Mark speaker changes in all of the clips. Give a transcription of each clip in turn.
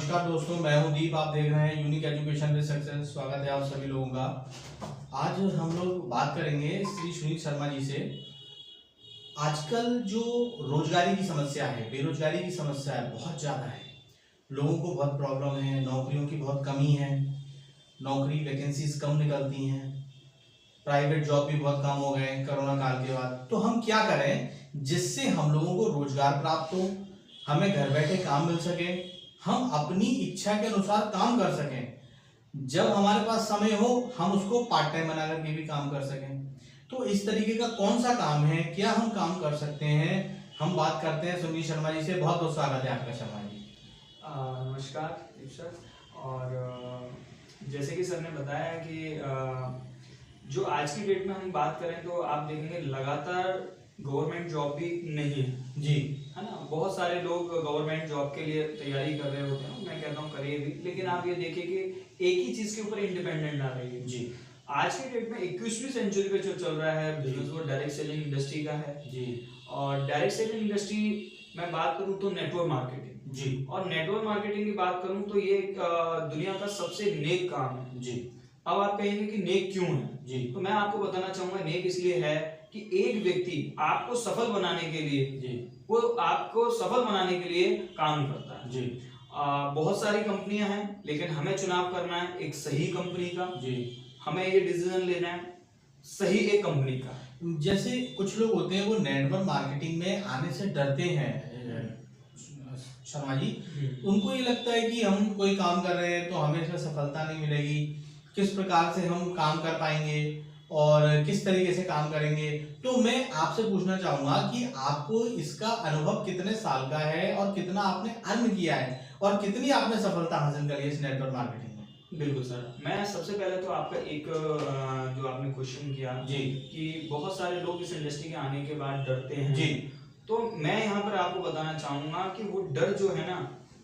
Speaker 1: नमस्कार दोस्तों, मैं हूं दीप। आप देख रहे हैं यूनिक एजुकेशन विद सक्सेस। स्वागत है आप सभी लोगों का। आज हम लोग बात करेंगे श्री सुनील शर्मा जी से। आजकल जो रोजगारी की समस्या है, बेरोजगारी की समस्या है, बहुत ज़्यादा है। लोगों को बहुत प्रॉब्लम है, नौकरियों की बहुत कमी है, नौकरी वैकेंसीज कम निकलती हैं, प्राइवेट जॉब भी बहुत कम हो गए कोरोना काल के बाद। तो हम क्या करें जिससे हम लोगों को रोजगार प्राप्त हो, हमें घर बैठे काम मिल सके, हम अपनी इच्छा के अनुसार काम कर सकें। जब हमारे पास समय हो हम उसको पार्ट टाइम बना करके भी काम कर सकें। तो इस तरीके का कौन सा काम है, क्या हम काम कर सकते हैं, हम बात करते हैं सुनील शर्मा जी से। बहुत बहुत स्वागत है आपका शर्मा जी।
Speaker 2: नमस्कार दीप सर। और जैसे कि सर ने बताया कि जो आज की डेट में हम बात करें तो आप देखेंगे लगातार गवर्नमेंट जॉब भी नहीं है
Speaker 1: जी,
Speaker 2: है ना। बहुत सारे लोग गवर्नमेंट जॉब के लिए तैयारी कर रहे होते हैं, मैं कहता हूँ करिए भी, लेकिन आप ये देखिए कि एक ही चीज के ऊपर इंडिपेंडेंट ना रहिए।
Speaker 1: जी,
Speaker 2: आज की डेट में 21वीं सेंचुरी पे जो चल रहा है बिजनेस वो डायरेक्ट सेलिंग इंडस्ट्री का है।
Speaker 1: जी,
Speaker 2: और डायरेक्ट सेलिंग इंडस्ट्री मैं बात करूं तो नेटवर्क मार्केटिंग
Speaker 1: जी,
Speaker 2: और नेटवर्क मार्केटिंग की बात करूं तो ये दुनिया का सबसे नेक काम है
Speaker 1: जी।
Speaker 2: अब आप कहेंगे कि नेक क्यों है,
Speaker 1: जी,
Speaker 2: तो मैं आपको बताना चाहूंगा नेक इसलिए है कि एक व्यक्ति आपको सफल बनाने के लिए
Speaker 1: जी,
Speaker 2: वो आपको सफल बनाने के लिए काम करता है।
Speaker 1: जी,
Speaker 2: बहुत सारी कंपनियां हैं, लेकिन हमें चुनाव करना है एक सही कंपनी का।
Speaker 1: जी।
Speaker 2: हमें ये डिसीजन लेना है सही एक कंपनी का।
Speaker 1: जैसे कुछ लोग होते हैं वो नेटवर्क मार्केटिंग में आने से डरते हैं शर्मा जी। उनको ये लगता है कि हम कोई काम कर रहे हैं तो हमें इसमें सफलता नहीं मिलेगी, किस प्रकार से हम काम कर पाएंगे और किस तरीके से काम करेंगे। तो मैं आपसे पूछना चाहूंगा कि आपको इसका अनुभव कितने साल का है और कितना आपने अर्न किया है और कितनी आपने सफलता हासिल करी है इस नेटवर्क मार्केटिंग में।
Speaker 2: बिल्कुल सर, मैं सबसे पहले तो आपका एक जो आपने क्वेश्चन किया
Speaker 1: जी,
Speaker 2: कि बहुत सारे लोग इस इंडस्ट्री के आने के बाद डरते हैं
Speaker 1: जी,
Speaker 2: तो मैं यहाँ पर आपको बताना चाहूंगा कि वो डर जो है ना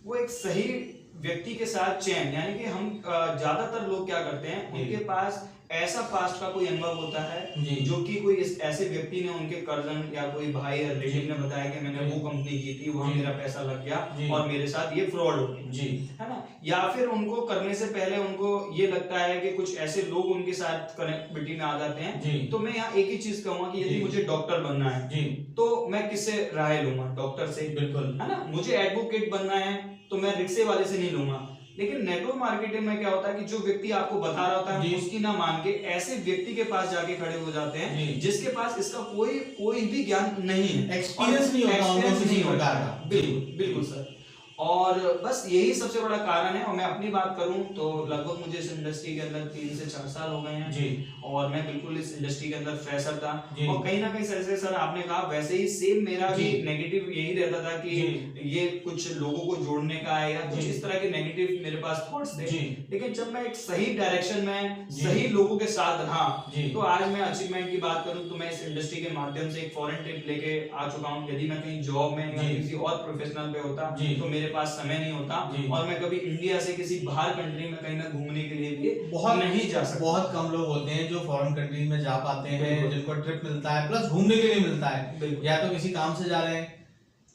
Speaker 2: वो एक सही व्यक्ति के साथ चयन, यानी कि हम ज्यादातर लोग क्या करते हैं उनके पास ऐसा पास्ट का कोई अनुभव होता है जो कि कोई ऐसे व्यक्ति ने उनके कर्जन या कोई भाई या रिलेटिव ने बताया कि मैंने वो कंपनी की थी, वहां मेरा पैसा लग गया और मेरे साथ ये फ्रॉड हो गया,
Speaker 1: जी,
Speaker 2: है ना। या फिर उनको करने से पहले उनको ये लगता है कि कुछ ऐसे लोग उनके साथ कनेक्टिविटी में आ जाते हैं। तो मैं यहाँ एक ही चीज कहूंगा कि यदि मुझे डॉक्टर बनना है
Speaker 1: जी,
Speaker 2: तो मैं किससे राय लूंगा? डॉक्टर से,
Speaker 1: बिल्कुल,
Speaker 2: है ना। मुझे एडवोकेट बनना है तो मैं रिक्शे वाले से नहीं लूंगा। लेकिन नेटवर्क मार्केटिंग में क्या होता है कि जो व्यक्ति आपको बता रहा होता है उसकी ना मान के ऐसे व्यक्ति के पास जाके खड़े हो जाते हैं जिसके पास इसका कोई भी ज्ञान नहीं है,
Speaker 1: एक्सपीरियंस नहीं होता उनको किसी प्रकार का।
Speaker 2: बिल्कुल बिल्कुल सर। और बस यही सबसे बड़ा कारण है। और मैं अपनी बात करूं तो लगभग मुझे इस इंडस्ट्री के अंदर 3 से 4 साल हो गए हैं
Speaker 1: जी, और
Speaker 2: मैं बिल्कुल इस इंडस्ट्री के अंदर फ्रेशर था।
Speaker 1: और
Speaker 2: कहीं ना कहीं जैसे सर आपने कहा वैसे ही सेम मेरा भी नेगेटिव यही रहता था कि ये कुछ लोगों को जोड़ने का है या कुछ इस तरह के नेगेटिव मेरे पास थॉट्स थे। लेकिन जब मैं एक सही डायरेक्शन में सही लोगों के साथ रहा तो आज मैं अचीवमेंट की बात करूं तो मैं इस इंडस्ट्री के माध्यम से एक फॉरेन ट्रिप लेके आ चुका हूं। यदि मैं कहीं जॉब में या किसी और प्रोफेशनल पे होता तो मेरे पास समय नहीं होता और मैं कभी इंडिया से किसी बाहर कंट्री में कहीं ना घूमने के लिए भी नहीं जा सकता।
Speaker 1: बहुत कम लोग होते हैं जो फॉरेन कंट्री में जा पाते हैं, जिनको ट्रिप मिलता है प्लस घूमने के लिए मिलता है। या तो किसी काम से जा रहे हैं,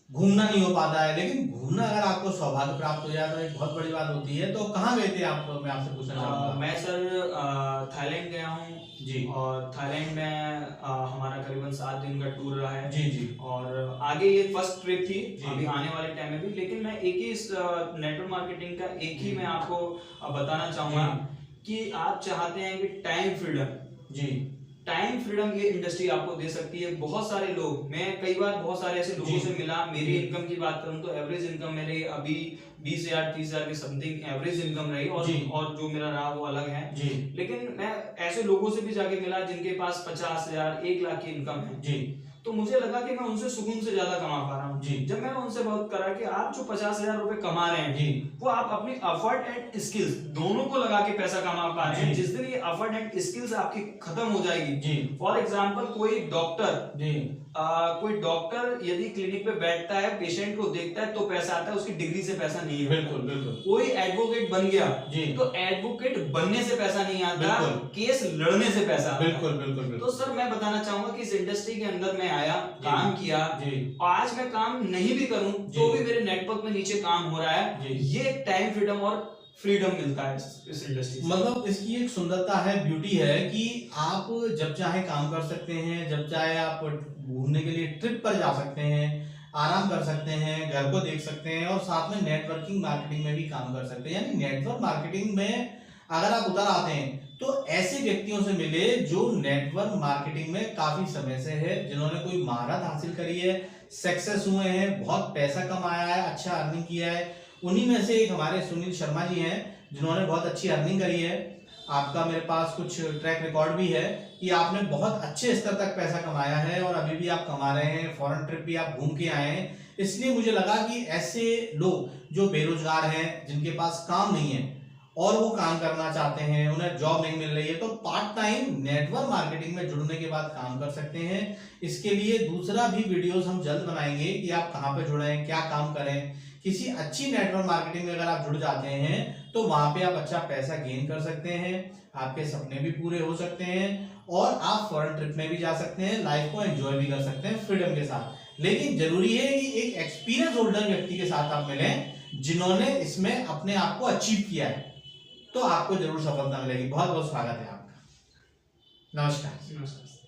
Speaker 1: घूमना नहीं हो पाता है। लेकिन घूमना अगर आपको सौभाग्य प्राप्त हो जाए तो एक बहुत बड़ी बात होती है। तो कहाँ गए थे आप, मैं आपसे पूछना चाहूंगा।
Speaker 2: मैं सर थाईलैंड गया हूँ
Speaker 1: जी,
Speaker 2: और थाईलैंड में हमारा करीबन 7 दिन का टूर रहा है।
Speaker 1: जी, जी,
Speaker 2: और आगे ये फर्स्ट ट्रिप थी अभी आने वाले टाइम में भी। लेकिन मैं एक ही इस नेटवर्क मार्केटिंग का एक ही मैं आपको बताना चाहूंगा कि आप चाहते हैं कि टाइम फ्रीडम,
Speaker 1: जी,
Speaker 2: टाइम फ्रीडम ये इंडस्ट्री आपको दे सकती है। बहुत सारे लोग, मैं कई बार बहुत सारे ऐसे लोगों से मिला, मेरी इनकम की बात करूं तो एवरेज इनकम मेरे अभी 20,000 30,000 के समथिंग एवरेज इनकम रही और जो मेरा रहा वो अलग है। लेकिन मैं ऐसे लोगों से भी जाके मिला जिनके पास 50,000 1 लाख की इनकम है। तो मुझे लगा कि मैं उनसे सुकून से ज्यादा कमा पा रहा हूँ। जब मैंने उनसे बात करा कि आप जो 50,000 रुपए कमा रहे हैं वो आप अपनी एफर्ट एंड स्किल्स दोनों को लगा के पैसा कमा पा रहे हैं। जिस दिन ये एफर्ट एंड स्किल्स आपकी खत्म हो जाएगी, फॉर एग्जांपल कोई डॉक्टर कोई डॉक्टर यदि क्लिनिक पे बैठता है, पेशेंट को देखता है तो पैसा आता है, उसकी डिग्री से पैसा नहीं आता।
Speaker 1: बिल्कुल बिल्कुल।
Speaker 2: कोई एडवोकेट बन गया
Speaker 1: जी।
Speaker 2: तो एडवोकेट बनने से पैसा नहीं आता,
Speaker 1: बिल्कुल।
Speaker 2: केस लड़ने से पैसा आता है।
Speaker 1: बिल्कुल बिल्कुल बिल्कुल।
Speaker 2: तो सर मैं बताना चाहूंगा कि इस इंडस्ट्री के अंदर मैं आया, काम किया,
Speaker 1: जी।
Speaker 2: आज मैं काम नहीं भी करूं तो भी मेरे नेटवर्क में नीचे काम हो रहा है।
Speaker 1: जी।
Speaker 2: ये टाइम फ्रीडम और फ्रीडम मिलता है इस इंडस्ट्री से।
Speaker 1: मतलब इसकी एक सुंदरता है, ब्यूटी है कि आप जब चाहे काम कर सकते हैं, जब चाहे आप घूमने के लिए ट्रिप पर जा सकते हैं, आराम कर सकते हैं, घर को देख सकते हैं और साथ में नेटवर्किंग मार्केटिंग में भी काम कर सकते हैं। यानी नेटवर्क मार्केटिंग में अगर आप उतर आते हैं तो ऐसे व्यक्तियों से मिले जो नेटवर्क मार्केटिंग में काफी समय से है, जिन्होंने कोई महारत हासिल करी है, सक्सेस हुए हैं, बहुत पैसा कमाया है, अच्छा अर्निंग किया है। उन्हीं में से एक हमारे सुनील शर्मा जी हैं जिन्होंने बहुत अच्छी अर्निंग करी है। आपका मेरे पास कुछ ट्रैक रिकॉर्ड भी है कि आपने बहुत अच्छे स्तर तक पैसा कमाया है और अभी भी आप कमा रहे हैं, फॉरेन ट्रिप भी आप घूम के आए हैं। इसलिए मुझे लगा कि ऐसे लोग जो बेरोजगार हैं, जिनके पास काम नहीं है और वो काम करना चाहते हैं, उन्हें जॉब नहीं मिल रही है, तो पार्ट टाइम नेटवर्क मार्केटिंग में जुड़ने के बाद काम कर सकते हैं। इसके लिए दूसरा भी वीडियोस हम जल्द बनाएंगे कि आप कहाँ पे जुड़ें, क्या काम करें। किसी अच्छी नेटवर्क मार्केटिंग में अगर आप जुड़ जाते हैं तो वहां पे आप अच्छा पैसा गेन कर सकते हैं, आपके सपने भी पूरे हो सकते हैं और आप फॉरेन ट्रिप में भी जा सकते हैं, लाइफ को एंजॉय भी कर सकते हैं फ्रीडम के साथ। लेकिन जरूरी है कि एक एक्सपीरियंस होल्डर व्यक्ति के साथ आप मिलें जिन्होंने इसमें अपने आप को अचीव किया है, तो आपको जरूर सफलता मिलेगी। बहुत बहुत स्वागत है आपका। नमस्कार।
Speaker 2: नमस्कार।